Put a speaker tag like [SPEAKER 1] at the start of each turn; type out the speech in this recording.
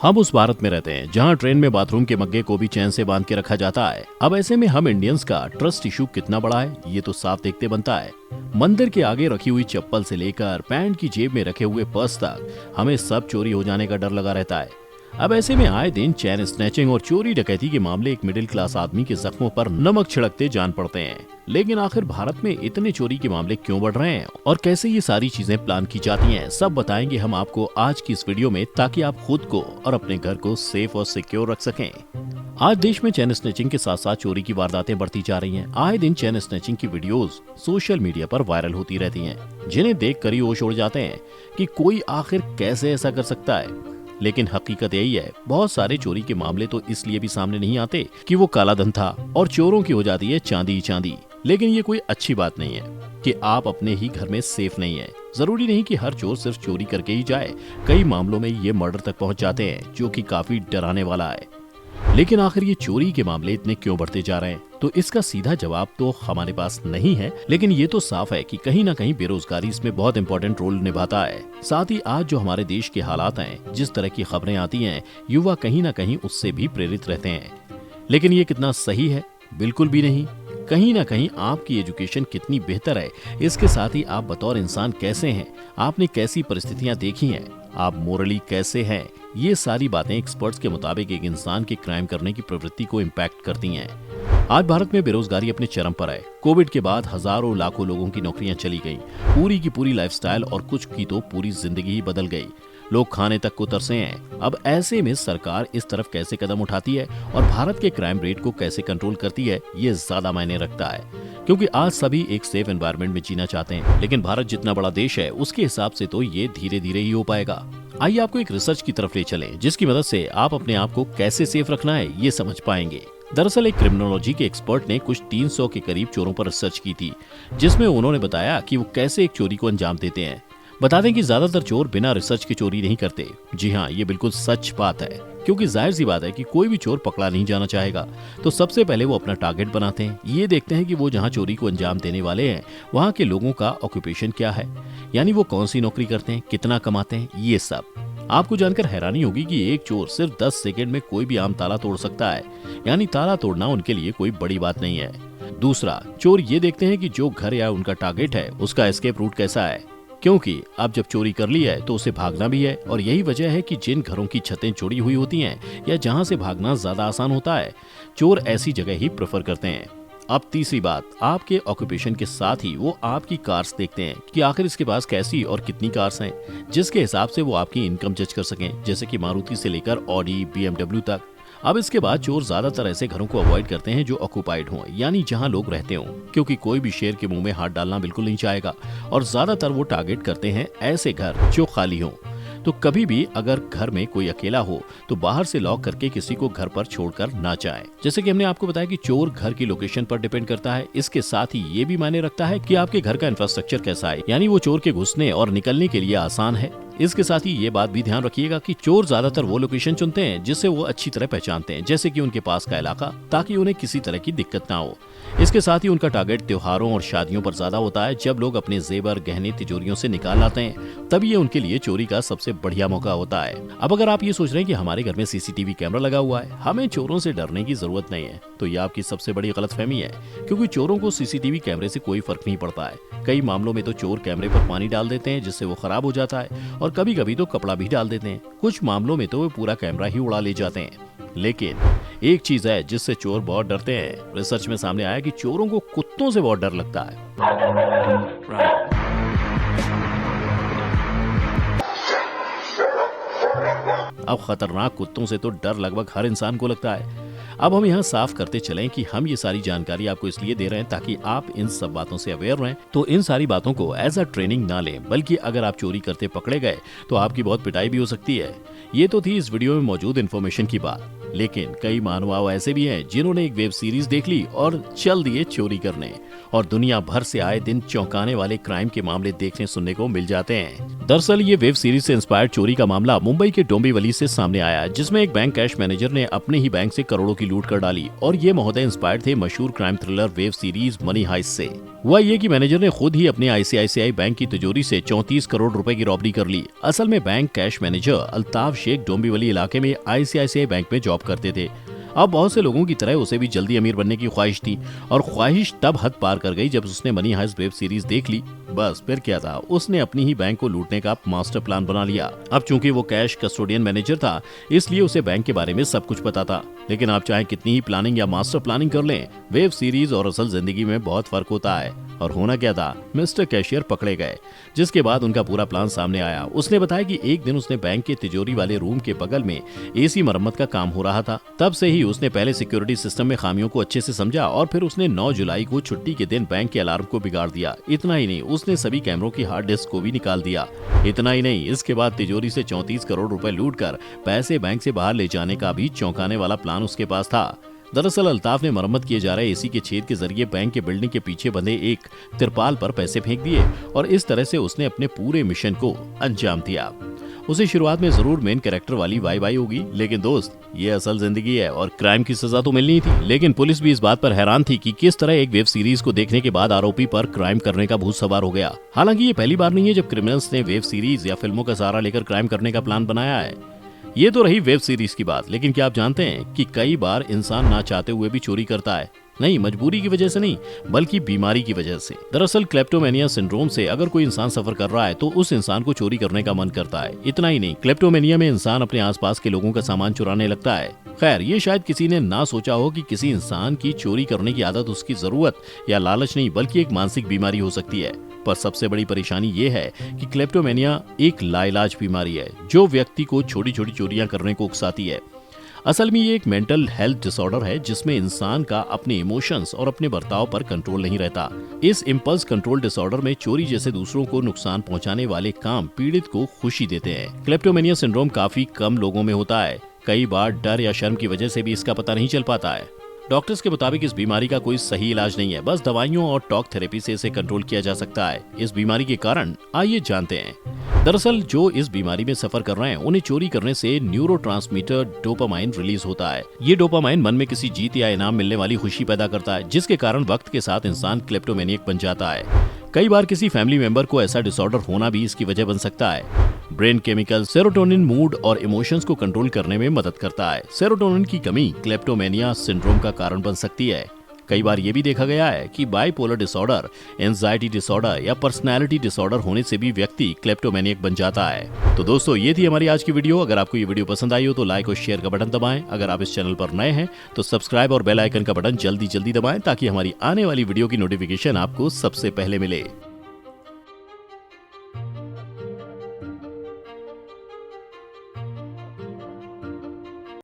[SPEAKER 1] हम उस भारत में रहते हैं जहां ट्रेन में बाथरूम के मग्गे को भी चैन से बांध के रखा जाता है। अब ऐसे में हम इंडियंस का ट्रस्ट इशू कितना बड़ा है ये तो साफ देखते बनता है। मंदिर के आगे रखी हुई चप्पल से लेकर पैंट की जेब में रखे हुए पर्स तक हमें सब चोरी हो जाने का डर लगा रहता है। अब ऐसे में आए दिन चैन स्नैचिंग और चोरी डकैती के मामले एक मिडिल क्लास आदमी के जख्मों पर नमक छिड़कते जान पड़ते हैं। लेकिन आखिर भारत में इतने चोरी के मामले क्यों बढ़ रहे हैं और कैसे ये सारी चीजें प्लान की जाती हैं, सब बताएंगे हम आपको आज की इस वीडियो में, ताकि आप खुद को और अपने घर को सेफ और सिक्योर रख सकें। आज देश में चैन स्नैचिंग के साथ साथ चोरी की वारदातें बढ़ती जा रही हैं। आए दिन चैन स्नैचिंग की वीडियोस सोशल मीडिया पर वायरल होती रहती हैं, जिन्हें देख कर ही होश उड़ जाते हैं कि कोई आखिर कैसे ऐसा कर सकता है। लेकिन हकीकत यही है, बहुत सारे चोरी के मामले तो इसलिए भी सामने नहीं आते कि वो काला धन था और चोरों की हो जाती है चांदी ही चांदी। लेकिन ये कोई अच्छी बात नहीं है कि आप अपने ही घर में सेफ नहीं है। जरूरी नहीं कि हर चोर सिर्फ चोरी करके ही जाए, कई मामलों में ये मर्डर तक पहुंच जाते हैं, जो कि काफी डराने वाला है। लेकिन आखिर ये चोरी के मामले इतने क्यों बढ़ते जा रहे हैं, तो इसका सीधा जवाब तो हमारे पास नहीं है। लेकिन ये तो साफ है कि कहीं ना कहीं बेरोजगारी इसमें बहुत इंपॉर्टेंट रोल निभाता है। साथ ही आज जो हमारे देश के हालात हैं, जिस तरह की खबरें आती हैं, युवा कहीं ना कहीं उससे भी प्रेरित रहते हैं। लेकिन ये कितना सही है? बिल्कुल भी नहीं। कहीं ना कहीं आपकी एजुकेशन कितनी बेहतर है, इसके साथ ही आप बतौर इंसान कैसे हैं, आपने कैसी परिस्थितियां देखी हैं, आप मोरली कैसे हैं, ये सारी बातें एक्सपर्ट्स के मुताबिक एक इंसान के क्राइम करने की प्रवृत्ति को इम्पैक्ट करती हैं। आज भारत में बेरोजगारी अपने चरम पर है। कोविड के बाद हजारों लाखों लोगों की नौकरियां चली गईं, पूरी की पूरी लाइफस्टाइल और कुछ की तो पूरी जिंदगी ही बदल गई। लोग खाने तक को तरसे हैं। अब ऐसे में सरकार इस तरफ कैसे कदम उठाती है और भारत के क्राइम रेट को कैसे कंट्रोल करती है, ये ज्यादा मायने रखता है। क्योंकि आज सभी एक सेफ एनवायरनमेंट में जीना चाहते हैं, लेकिन भारत जितना बड़ा देश है उसके हिसाब से तो ये धीरे धीरे ही हो पाएगा। आइए आपको एक रिसर्च की तरफ ले चलें, जिसकी मदद से आप अपने आप को कैसे सेफ रखना है ये समझ पाएंगे। दरअसल एक क्रिमिनोलॉजी के एक्सपर्ट ने कुछ 300 के करीब चोरों पर रिसर्च की थी, जिसमें उन्होंने बताया कि वो कैसे एक चोरी को अंजाम देते हैं। बता दें कि ज्यादातर चोर बिना रिसर्च के चोरी नहीं करते। जी हाँ, ये बिल्कुल सच बात है, क्योंकि जाहिर सी बात है कि कोई भी चोर पकड़ा नहीं जाना चाहेगा। तो सबसे पहले वो अपना टारगेट बनाते हैं। ये देखते हैं कि वो जहाँ चोरी को अंजाम देने वाले हैं, वहाँ के लोगों का ऑक्यूपेशन क्या है, यानी वो कौन सी नौकरी करते हैं, कितना कमाते हैं, ये सब। आपको जानकर हैरानी होगी कि एक चोर सिर्फ 10 सेकंड में कोई भी आम ताला तोड़ सकता है, यानी ताला तोड़ना उनके लिए कोई बड़ी बात नहीं है। दूसरा, चोर ये देखते हैं कि जो घर या उनका टारगेट है उसका एस्केप रूट कैसा है, क्योंकि अब जब चोरी कर ली है तो उसे भागना भी है। और यही वजह है कि जिन घरों की छतें जुड़ी हुई होती हैं या जहां से भागना ज्यादा आसान होता है, चोर ऐसी जगह ही प्रेफर करते हैं। अब तीसरी बात, आपके ऑक्यूपेशन के साथ ही वो आपकी कार्स देखते हैं कि आखिर इसके पास कैसी और कितनी कार्स हैं, जिसके हिसाब से वो आपकी इनकम जज कर सकें, जैसे कि मारुति से लेकर ऑडी, BMW तक। अब इसके बाद चोर ज्यादातर ऐसे घरों को अवॉइड करते हैं जो ऑक्यूपाइड हों, यानी जहां लोग रहते हों, क्योंकि कोई भी शेर के मुंह में हाथ डालना बिल्कुल नहीं चाहेगा। और ज्यादातर वो टारगेट करते हैं ऐसे घर जो खाली हों। तो कभी भी अगर घर में कोई अकेला हो तो बाहर से लॉक करके किसी को घर पर छोड़कर ना जाए। जैसे कि हमने आपको बताया कि चोर घर की लोकेशन पर डिपेंड करता है, इसके साथ ही ये भी मायने रखता है कि आपके घर का इंफ्रास्ट्रक्चर कैसा है, यानी वो चोर के घुसने और निकलने के लिए आसान है। इसके साथ ही ये बात भी ध्यान रखिएगा कि चोर ज्यादातर वो लोकेशन चुनते हैं जिससे वो अच्छी तरह पहचानते हैं, जैसे कि उनके पास का इलाका, ताकि उन्हें किसी तरह की दिक्कत ना हो। इसके साथ ही उनका टारगेट त्योहारों और शादियों पर ज्यादा होता है, जब लोग अपने जेवर गहने तिजोरियों से निकाल लाते हैं, तब ये उनके लिए चोरी का सबसे बढ़िया मौका होता है। अब अगर आप ये सोच रहे हैं कि हमारे घर में CCTV कैमरा लगा हुआ है, हमें चोरों से डरने की जरूरत नहीं है, तो ये आपकी सबसे बड़ी गलतफहमी है। क्योंकि चोरों को CCTV कैमरे से कोई फर्क नहीं पड़ता है। कई मामलों में तो चोर कैमरे पर पानी डाल देते हैं, जिससे वो खराब हो जाता है, और कभी कभी तो कपड़ा भी डाल देते हैं। कुछ मामलों में तो वे पूरा कैमरा ही उड़ा ले जाते हैं। लेकिन एक चीज है जिससे चोर बहुत डरते हैं। रिसर्च में सामने आया कि चोरों को कुत्तों से बहुत डर लगता है। अब खतरनाक कुत्तों से तो डर लगभग हर इंसान को लगता है। अब हम यहाँ साफ करते चलें कि हम ये सारी जानकारी आपको इसलिए दे रहे हैं ताकि आप इन सब बातों से अवेयर रहें। तो इन सारी बातों को एज अ ट्रेनिंग ना लें, बल्कि अगर आप चोरी करते पकड़े गए तो आपकी बहुत पिटाई भी हो सकती है। ये तो थी इस वीडियो में मौजूद इन्फॉर्मेशन की बात। लेकिन कई महानुभाव ऐसे भी हैं जिन्होंने एक वेब सीरीज देख ली और चल दिए चोरी करने, और दुनिया भर से आए दिन चौंकाने वाले क्राइम के मामले देखने सुनने को मिल जाते हैं। दरअसल ये वेब सीरीज से इंस्पायर्ड चोरी का मामला मुंबई के डोंबिवली से सामने आया, जिसमें एक बैंक कैश मैनेजर ने अपने ही बैंक से करोड़ों की लूट कर डाली। और ये महोदय इंस्पायर्ड थे मशहूर crime thriller web series Money Heist से। हुआ ये कि मैनेजर ने खुद ही अपने आईसीआईसीआई बैंक की तिजोरी से 34 करोड़ रुपए की रॉबरी कर ली। असल में bank cash manager Altaf Shaikh Dombivli इलाके में आईसीआईसीआई बैंक में जॉब करते थे। अब बहुत से लोगों की तरह उसे भी जल्दी अमीर बनने की ख्वाहिश थी, और ख्वाहिश तब हद पार कर गई जब उसने मनी हाइस्ट वेब सीरीज देख ली। बस फिर क्या था, उसने अपनी ही बैंक को लूटने का मास्टर प्लान बना लिया। अब चूंकि वो कैश कस्टोडियन मैनेजर था, इसलिए उसे बैंक के बारे में सब कुछ पता था। लेकिन आप चाहे कितनी ही प्लानिंग या मास्टर प्लानिंग कर लें, वेब सीरीज और असल जिंदगी में बहुत फर्क होता है। और होना क्या था, मिस्टर कैशियर पकड़े गए, जिसके बाद उनका पूरा प्लान सामने आया। उसने बताया कि एक दिन उसने बैंक के तिजोरी वाले रूम के बगल में एसी मरम्मत का काम हो रहा था। तब से ही उसने पहले सिक्योरिटी सिस्टम में खामियों को अच्छे से समझा, और फिर उसने 9 जुलाई को छुट्टी के दिन बैंक के अलार्म को बिगाड़ दिया। इतना ही नहीं, उसने सभी कैमरों की हार्ड डिस्क को भी निकाल दिया। इतना ही नहीं, इसके बाद तिजोरी से 34 करोड़ रुपए लूटकर पैसे बैंक से बाहर ले जाने का भी चौंकाने वाला प्लान उसके पास था। दरअसल अल्ताफ ने मरम्मत किए जा रहे एसी के छेद के जरिए बैंक के बिल्डिंग के पीछे बंधे एक तिरपाल पर पैसे फेंक दिए, और इस तरह से उसने अपने पूरे मिशन को अंजाम दिया। उसे शुरुआत में जरूर मेन कैरेक्टर वाली वाई होगी, लेकिन दोस्त ये असल जिंदगी है और क्राइम की सजा तो मिलनी थी। लेकिन पुलिस भी इस बात पर हैरान थी कि किस तरह एक वेब सीरीज को देखने के बाद आरोपी पर क्राइम करने का भूत सवार हो गया। हालांकि ये पहली बार नहीं है जब क्रिमिनल्स ने वेब सीरीज या फिल्मों का सहारा लेकर क्राइम करने का प्लान बनाया है। ये तो रही वेब सीरीज की बात, लेकिन क्या आप जानते हैं कि कई बार इंसान ना चाहते हुए भी चोरी करता है? नहीं, मजबूरी की वजह से नहीं, बल्कि बीमारी की वजह से। दरअसल क्लेप्टोमेनिया सिंड्रोम से अगर कोई इंसान सफर कर रहा है तो उस इंसान को चोरी करने का मन करता है। इतना ही नहीं, क्लेप्टोमेनिया में इंसान अपने आसपास के लोगों का सामान चुराने लगता है। खैर, ये शायद किसी ने ना सोचा हो कि किसी इंसान की चोरी करने की आदत उसकी जरूरत या लालच नहीं, बल्कि एक मानसिक बीमारी हो सकती है। पर सबसे बड़ी परेशानी ये है कि क्लेप्टोमेनिया एक लाइलाज बीमारी है जो व्यक्ति को छोटी छोटी चोरियां करने को उकसाती है। असल में ये एक मेंटल हेल्थ डिसऑर्डर है जिसमें इंसान का अपने इमोशंस और अपने बर्ताव पर कंट्रोल नहीं रहता। इस इम्पल्स कंट्रोल डिसऑर्डर में चोरी जैसे दूसरों को नुकसान पहुंचाने वाले काम पीड़ित को खुशी देते हैं। क्लेप्टोमेनिया सिंड्रोम काफी कम लोगों में होता है। कई बार डर या शर्म की वजह से भी इसका पता नहीं चल पाता है। डॉक्टर्स के मुताबिक इस बीमारी का कोई सही इलाज नहीं है, बस दवाइयों और टॉक थेरेपी से इसे कंट्रोल किया जा सकता है। इस बीमारी के कारण आइए जानते हैं। दरअसल जो इस बीमारी में सफर कर रहे हैं उन्हें चोरी करने से न्यूरोट्रांसमीटर डोपामाइन रिलीज होता है। ये डोपामाइन मन में किसी जीत या इनाम मिलने वाली खुशी पैदा करता है, जिसके कारण वक्त के साथ इंसान क्लेप्टोमेनियक बन जाता है। कई बार किसी फैमिली मेंबर को ऐसा डिसऑर्डर होना भी इसकी वजह बन सकता है। ब्रेन केमिकल सेरोटोनिन मूड और इमोशंस को कंट्रोल करने में मदद करता है। सेरोटोनिन की कमी क्लेप्टोमेनिया सिंड्रोम का कारण बन सकती है। कई बार ये भी देखा गया है कि बाइपोलर डिसऑर्डर, एंजाइटी डिसऑर्डर या पर्सनैलिटी डिसऑर्डर होने से भी व्यक्ति क्लेप्टोमेनियक बन जाता है। तो दोस्तों, ये थी हमारी आज की वीडियो। अगर आपको ये वीडियो पसंद आई हो तो लाइक और शेयर का बटन दबाएं। अगर आप इस चैनल पर नए हैं तो सब्सक्राइब और बेल आइकन का बटन जल्दी दबाएं ताकि हमारी आने वाली वीडियो की नोटिफिकेशन आपको सबसे पहले मिले।